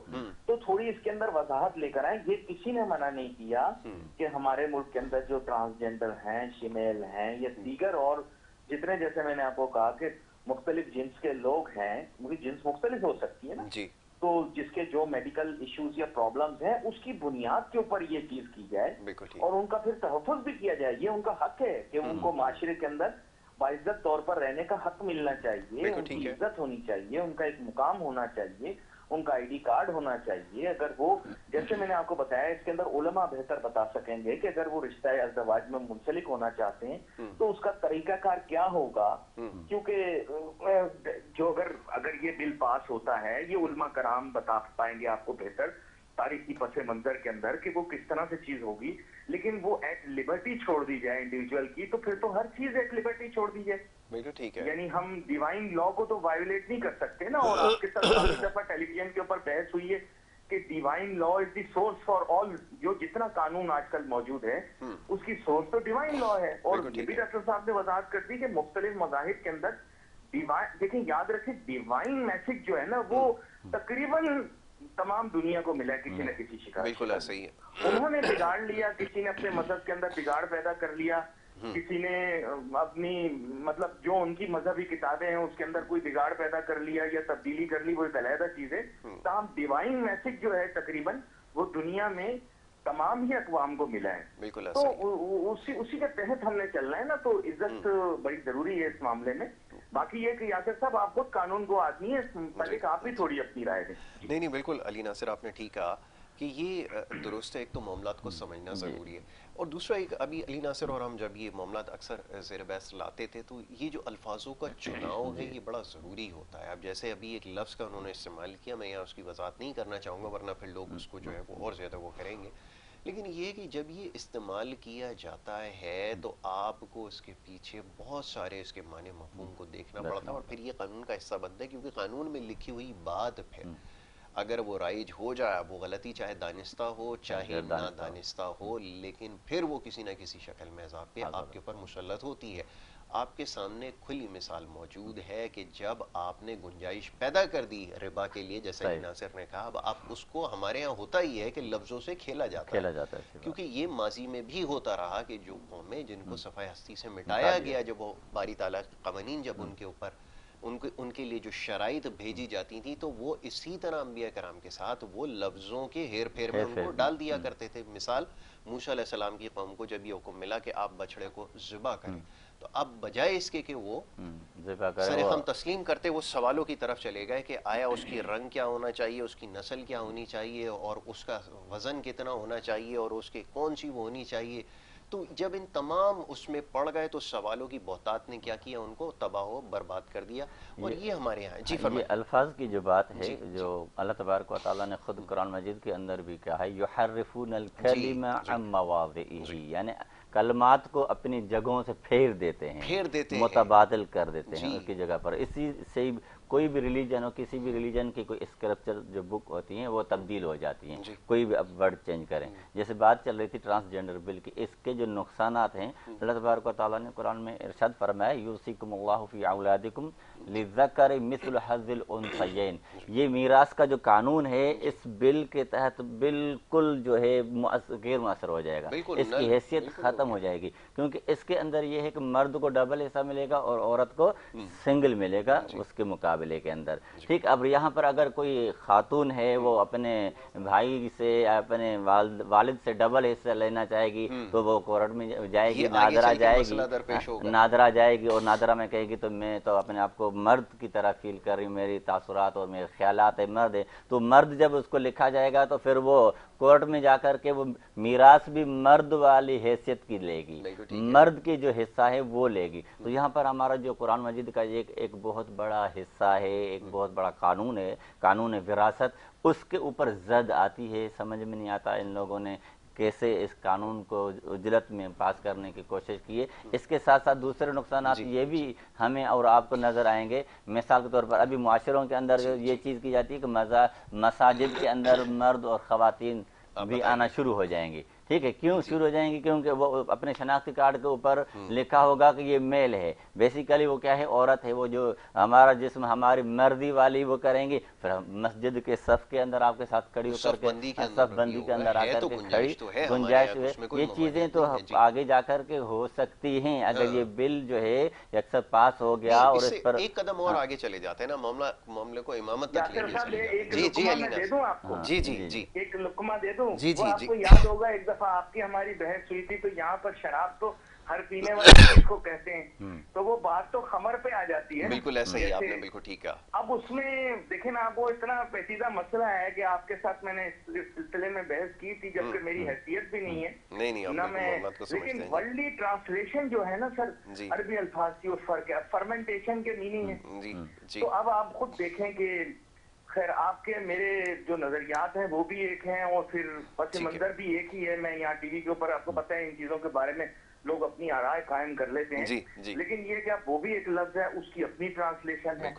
تو تھوڑی اس کے اندر وضاحت لے کر آئیں. یہ کسی نے منع نہیں کیا کہ ہمارے ملک کے اندر جو ٹرانسجینڈر ہیں، شیمیل ہیں یا دیگر اور جتنے، جیسے میں نے آپ کو کہا کہ مختلف جنس کے لوگ ہیں، مجھے جنس مختلف ہو سکتی ہے نا، تو جس کے جو میڈیکل ایشوز یا پرابلمز ہیں اس کی بنیاد کے اوپر یہ چیز کی جائے اور ان کا پھر تحفظ بھی کیا جائے. یہ ان کا حق ہے کہ ان کو معاشرے کے اندر باعزت طور پر رہنے کا حق ملنا چاہیے، ان کی عزت ہونی چاہیے، ان کا ایک مقام ہونا چاہیے، ان کا آئی ڈی کارڈ ہونا چاہیے. اگر وہ جیسے میں نے آپ کو بتایا اس کے اندر علماء بہتر بتا سکیں گے کہ اگر وہ رشتہ ازدواج میں منسلک ہونا چاہتے ہیں تو اس کا طریقہ کار کیا ہوگا. کیونکہ جو اگر یہ بل پاس ہوتا ہے، یہ علماء کرام بتا پائیں گے آپ کو بہتر تاریخی پس منظر کے اندر کہ وہ کس طرح سے چیز ہوگی. لیکن وہ ایٹ لبرٹی چھوڑ دی جائے انڈیویجول کی، تو پھر تو ہر چیز ایٹ لبرٹی چھوڑ دی جائے. بالکل ٹھیک ہے. یعنی ہم ڈیوائن لا کو تو وائیولیٹ نہیں کر سکتے نا. اور آپ کے ساتھ کافی دفعہ ٹیلی ویژن کے اوپر بحث ہوئی ہے کہ divine law is the source for all. جو جتنا قانون آج کل موجود ہے اس کی سورس تو ڈیوائن لا ہے. اور یہ بھی ڈاکٹر صاحب نے وضاحت کر دی کہ مختلف مذاہب کے اندر ڈیوائن، دیکھیں یاد رکھیں ڈیوائن میسج جو ہے نا وہ تقریباً تمام دنیا کو ملا کسی نہ کسی شکایت. بالکل ایسا ہی ہے. انہوں نے بگاڑ لیا، کسی نے اپنے مذہب کے اندر بگاڑ پیدا کر لیا، کسی نے اپنی مطلب جو ان کی مذہبی کتابیں ہیں اس کے اندر کوئی بگاڑ پیدا کر لیا یا تبدیلی کر لی، وہ ایک علیحدہ چیز ہے. تاہم ڈیوائن میسج جو ہے تقریباً وہ دنیا میں تمام ہی اقوام کو ملا ہے. بالکل تو اسی کے تحت ہم نے چلنا ہے نا. تو عزت بڑی ضروری ہے اس معاملے میں. باقی یہ کہ یاسر صاحب آپ خود قانون کو آدمی ہے، پہلے آپ بھی تھوڑی اپنی رائے دیں. نہیں بالکل علی ناصر آپ نے ٹھیک کہا کہ یہ درست ہے. ایک تو معاملات کو سمجھنا ضروری ہے، اور دوسرا ایک ابھی علی ناصر اور ہم جب یہ معاملات اکثر زیر بحث لاتے تھے تو یہ جو الفاظوں کا چناؤ ہے یہ بڑا ضروری ہوتا ہے. اب جیسے ابھی ایک لفظ کا انہوں نے استعمال کیا، میں یہاں اس کی وضاحت نہیں کرنا چاہوں گا ورنہ پھر لوگ اس کو جو ہے وہ اور زیادہ وہ کریں گے. لیکن یہ کہ جب یہ استعمال کیا جاتا ہے تو آپ کو اس کے پیچھے بہت سارے اس کے معنی مفہوم کو دیکھنا پڑتا ہے، اور پھر یہ قانون کا حصہ بنتا ہے کیونکہ قانون میں لکھی ہوئی بات پھر اگر وہ رائج ہو جائے، وہ غلطی چاہے دانستہ ہو چاہے نہ دانستہ ہو، لیکن پھر وہ کسی نہ کسی شکل میں عذاب پہ آپ کے اوپر مسلط ہوتی ہے۔ آپ کے سامنے کھلی مثال موجود ہے کہ جب آپ نے گنجائش پیدا کر دی ربا کے لیے، جیسا کہ ناصر نے کہا، اب آپ اس کو، ہمارے ہاں ہوتا ہی ہے کہ لفظوں سے کھیلا جاتا ہے، کیونکہ یہ ماضی میں بھی ہوتا رہا کہ جو قومیں جن کو صفحہ ہستی سے مٹایا گیا، جب وہ باری تعالیٰ کے قوانین جب ان کے اوپر ان کے لیے جو شرائط بھیجی جاتی تھی، تو وہ اسی طرح انبیاء کرام کے ساتھ وہ لفظوں کے ہیر پھیر میں ان کو ڈال دیا کرتے تھے۔ مثال موسیٰ علیہ السلام کی قوم کو جب یہ حکم ملا کہ آپ بچڑے کو ذبح کریں، تو اب بجائے اس کے کہ وہ سرخم تسلیم کرتے، وہ سوالوں کی طرف چلے گئے کہ آیا اس کی رنگ کیا ہونا چاہیے، اس کی نسل کیا ہونی چاہیے، اور اس کا وزن کتنا ہونا چاہیے، اور اس کے کون سی وہ ہونی چاہیے۔ تو جب ان تمام اس میں پڑ گئے تو سوالوں کی بہتات نے کیا کیا، ان کو تباہ و برباد کر دیا۔ اور یہ ہمارے یہاں جی فرمائیں۔ یہ الفاظ کی جو بات ہے، جو اللہ تبارک و تعالیٰ نے خود قرآن مجید کے اندر بھی کہا ہے، یحرفون الکلم عن مواضعہ، یعنی کلمات کو اپنی جگہوں سے پھیر دیتے ہیں، متبادل کر دیتے ہیں اس کی جگہ پر۔ اسی سے کوئی بھی ریلیجن ہو، کسی بھی ریلیجن کی کوئی اسکرپچر جو بک ہوتی ہیں وہ تبدیل ہو جاتی ہیں، کوئی بھی اب ورڈ چینج کریں۔ جیسے بات چل رہی تھی ٹرانسجینڈر بل کی، اس کے جو نقصانات ہیں، اللہ تبارک و تعالیٰ نے قرآن میں ارشاد فرمایا، یوصیکم اللہ فی اولادکم للذکر مثل حظ الانثیین۔ یہ میراث کا جو قانون ہے اس بل کے تحت بالکل جو ہے غیر مؤثر ہو جائے گا، اس کی حیثیت ختم ہو جائے گی، کیونکہ اس کے اندر یہ ہے کہ مرد کو ڈبل حصہ ملے گا اور عورت کو سنگل ملے گا اس کے مقابلے کے اندر۔ ٹھیک، اب یہاں پر اگر کوئی خاتون ہے وہ اپنے بھائی سے، اپنے والد سے ڈبل حصہ لینا چاہے گی تو وہ کورٹ میں جائے گی، نادرہ جائے گی، نادرہ جائے گی، اور نادرہ میں کہے گی تو میں تو اپنے آپ کو مرد کی طرح فیل کر رہی ہوں، میری تاثرات اور میرے خیالات مرد ہے، تو مرد جب اس کو لکھا جائے گا تو پھر وہ کورٹ میں جا کر کے وہ میراث بھی مرد والی حیثیت کی لے گی، مرد کی جو حصہ ہے وہ لے گی۔ تو یہاں پر ہمارا جو قرآن مجید کا ایک بہت بڑا حصہ ہے، ایک بہت بڑا قانون ہے، قانون وراثت، اس کے اوپر زد آتی ہے۔ سمجھ میں نہیں آتا ان لوگوں نے کیسے اس قانون کو اجلت میں پاس کرنے کی کوشش کی ہے۔ اس کے ساتھ ساتھ دوسرے نقصانات یہ بھی ہمیں اور آپ کو نظر آئیں گے۔ مثال کے طور پر ابھی معاشروں کے اندر یہ چیز کی جاتی ہے کہ مساجد کے اندر مرد اور خواتین بھی آنا شروع ہو جائیں گی۔ ٹھیک ہے، کیوں شروع ہو جائیں گی؟ کیونکہ وہ اپنے شناختی کارڈ کے اوپر لکھا ہوگا کہ یہ میل ہے، بیسیکلی وہ کیا ہے، عورت ہے، وہ جو ہمارا جسم ہماری مرضی والی وہ کریں گی، پھر مسجد کے صف کے اندر آپ کے ساتھ کھڑی ہو کر کے صف بندی کے اندر آ کر کے کھڑی، گنجائش ہے، یہ چیزیں تو آگے جا کر کے ہو سکتی ہیں اگر یہ بل جو ہے اکثر پاس ہو گیا اور اس پر ایک قدم اور آگے چلے جاتے ہیں نا، معاملے کو امامت تک لے کے چلے جاتے ہیں۔ جی علی دے دوں آپ کو، جی جی جی ایک لقمہ دے دوں، وہ آپ کو یاد ہوگا ایک دفعہ آپ کی ہماری بحث ہوئی تھی، تو یہاں پر شراب تو ہر پینے والی چیز کو کہتے ہیں، تو وہ بات تو خمر پہ آ جاتی ہے۔ بالکل ایسا ہی، آپ نے بالکل ٹھیک کہا۔ اب اس میں دیکھیں نا، وہ اتنا پیچیدہ مسئلہ ہے کہ آپ کے ساتھ میں نے اس سلسلے میں بحث کی تھی، جبکہ میری حیثیت بھی نہیں ہے نہ میں، لیکن ورلڈلی ٹرانسلیشن جو ہے نا سر، عربی الفاظ کی اس فرق ہے، فرمنٹیشن کے میننگ ہے۔ تو اب آپ خود دیکھیں کہ خیر آپ کے میرے جو نظریات ہیں وہ بھی ایک ہیں، اور پھر پس منظر بھی ایک ہی ہے۔ میں یہاں ٹی وی کے اوپر آپ کو پتہ ہے ان چیزوں کے بارے میں لوگ اپنی آرائے قائم کر لیتے ہیں، لیکن یہ کہ وہ بھی ایک لفظ ہے، اس کی اپنی ٹرانسلیشن ہے۔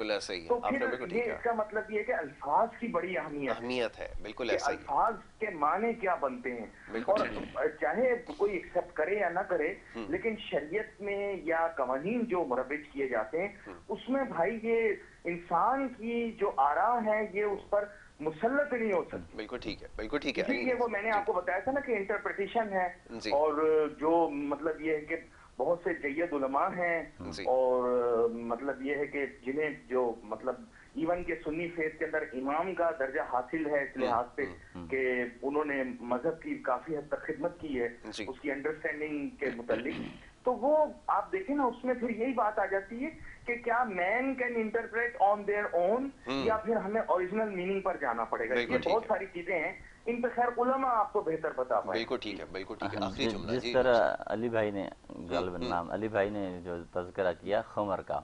تو پھر یہ اس کا مطلب یہ ہے کہ الفاظ کی بڑی اہمیت ہے، بالکل ایسا ہی، الفاظ کے معنی کیا بنتے ہیں، اور چاہے کوئی ایکسپٹ کرے یا نہ کرے، لیکن شریعت میں یا قوانین جو مروج کیے جاتے ہیں اس میں بھائی یہ انسان کی جو آرا ہے یہ اس پر مسلط نہیں ہو سکتی۔ بالکل ٹھیک ہے، بالکل ٹھیک ہے۔ یہ وہ میں نے آپ کو بتایا تھا نا کہ انٹرپریٹیشن ہے، اور جو مطلب یہ ہے کہ بہت سے جید علماء ہیں، اور مطلب یہ ہے کہ جنہیں جو مطلب ایون کہ سنی فیتھ کے اندر امام کا درجہ حاصل ہے اس لحاظ پہ کہ انہوں نے مذہب کی کافی حد تک خدمت کی ہے اس کی انڈرسٹینڈنگ کے متعلق، تو وہ آپ دیکھیں نا اس میں پھر یہی بات آ جاتی ہے کہ کیا مین can interpret on their own, یا پھر ہمیں اوریجنل میننگ پر جانا پڑے گا۔ یہ بہت ساری چیزیں ہیں، ان پہ خیر علماء آپ کو بہتر بتا پائیں۔ بالکل ٹھیک ہے، بالکل ٹھیک ہے۔ آخری جملہ جس طرح علی بھائی نے غالباً نام علی بھائی نے جو تذکرہ کیا خمر کا،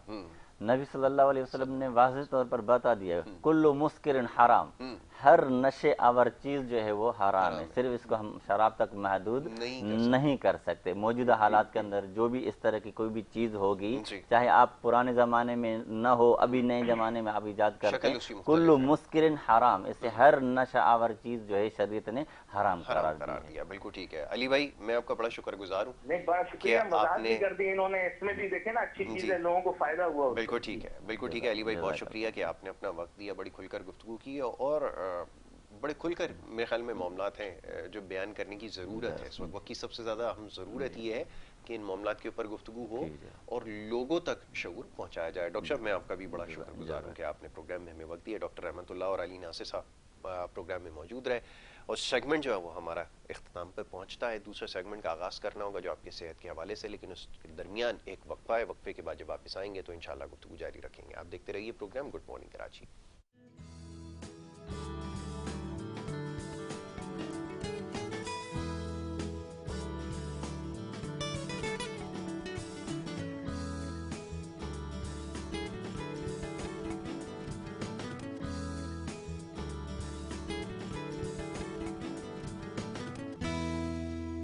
نبی صلی اللہ علیہ وسلم نے واضح طور پر بتا دیا کل مسکر حرام، ہر نشے آور چیز جو ہے وہ حرام ہے، صرف اس کو ہم شراب تک محدود نہیں کر سکتے۔ موجودہ حالات کے اندر جو بھی اس طرح کی کوئی بھی چیز ہوگی، چاہے آپ پرانے زمانے میں نہ ہو، ابھی نئے زمانے میں آپ ایجاد کرتے ہیں، کل مسکرن حرام، اس سے ہر نشہ آور چیز جو ہے شریعت نے حرام قرار دیا۔ بالکل ٹھیک ہے علی بھائی، میں آپ کا بڑا شکر گزار ہوں۔ نہیں، بڑا شکریہ، وضاحت بھی کر دی انہوں نے، اس میں بھی دیکھیں نا اچھی چیزیں، لوگوں کو فائدہ ہوا۔ بالکل ٹھیک ہے، بالکل ٹھیک ہے علی بھائی، بہت شکریہ کہ آپ نے اپنا وقت دیا، بڑی کھل کر گفتگو کی، اور بڑے کھل کر میرے خیال میں معاملات ہیں جو بیان کرنے کی ضرورت ہے اس وقت کی سب سے زیادہ اہم ضرورت یہ ہے کہ ان معاملات کے اوپر گفتگو ہو اور لوگوں تک شعور پہنچایا جائے۔ ڈاکٹر صاحب، میں آپ کا بھی بڑا شکر گزار ہوں کہ آپ نے پروگرام میں ہمیں وقت دیا۔ ڈاکٹر رحمت اللہ اور علی ناصر صاحب پروگرام میں موجود رہے، اور سیگمنٹ جو ہے وہ ہمارا اختتام پہ پہنچتا ہے۔ دوسرے سیگمنٹ کا آغاز کرنا ہوگا جو آپ کی صحت کے حوالے سے، لیکن اس کے درمیان ایک وقفہ ہے، وقفے کے بعد جب واپس آئیں گے تو انشاءاللہ گفتگو جاری رکھیں گے۔ آپ دیکھتے رہیے پروگرام گڈ مارننگ کراچی۔